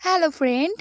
Hello, friend.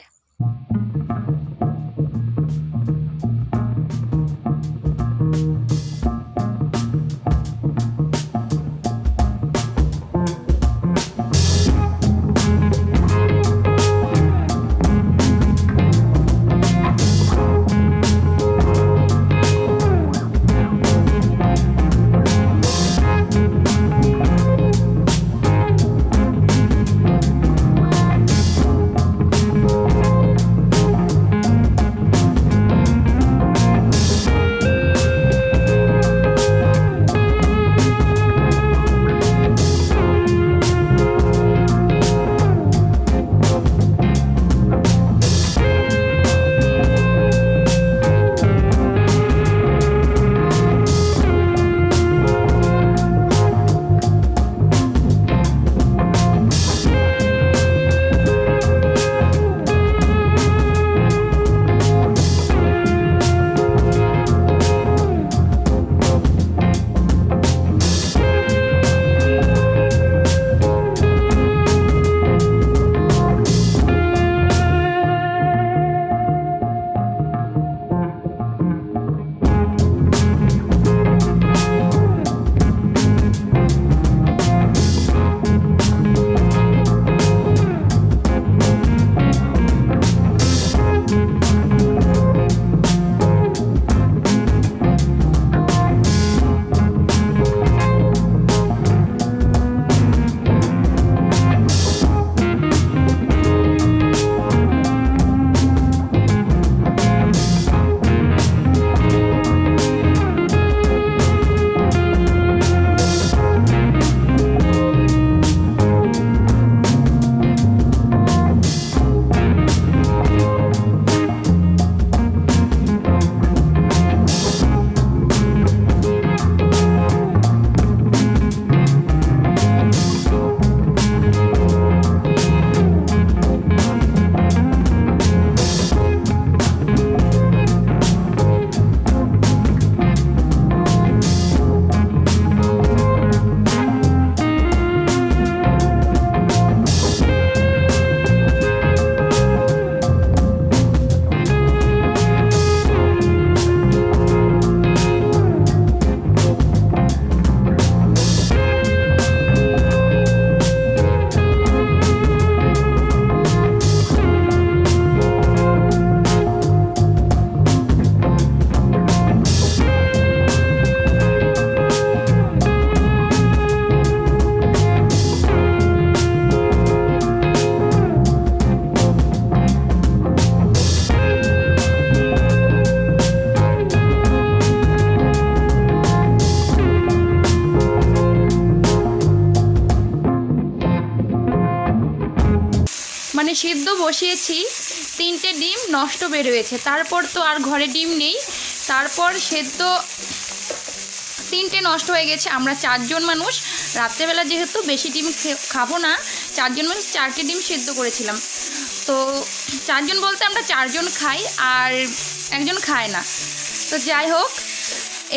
মানে সিদ্ধ বসিয়েছি, 3টে ডিম নষ্ট বের হয়েছে। তারপর তো আর ঘরে ডিম নেই, তারপর সেদ্ধ 3টে নষ্ট হয়ে গেছে। আমরা 4 জন মানুষ, রাত্রেবেলা যেহেতু বেশি ডিম খাবো না, 4 জন মানুষ 4টে ডিম সেদ্ধ করেছিলাম। তো 4 জন বলতে আমরা 4 জন খাই আর একজন খায় না। তো যাই হোক,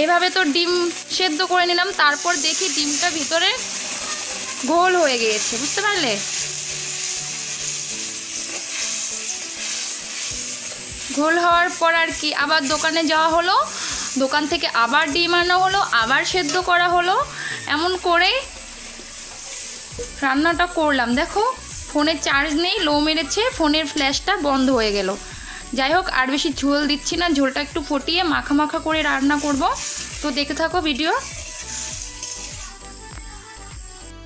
এভাবে তো ডিম সেদ্ধ করে নিলাম। তারপর দেখি ডিমটা ভিতরে গোল হয়ে গিয়েছে, বুঝতে পারলে? গোল হওয়ার পর আর কি, আবার দোকানে যাওয়া হলো, দোকান থেকে আবার ডিম আনা হলো, আবার সেদ্ধ করা হলো। এমন করে রান্নাটা করলাম। দেখো, ফোনের চার্জ নেই, লো মেরেছে, ফোনের ফ্ল্যাশটা বন্ধ হয়ে গেল। যাই হোক, আর বেশি ঝোল দিচ্ছি না, ঝোলটা একটু ফুটিয়ে মাখা মাখা করে রান্না করব। তো দেখে থাকো ভিডিও।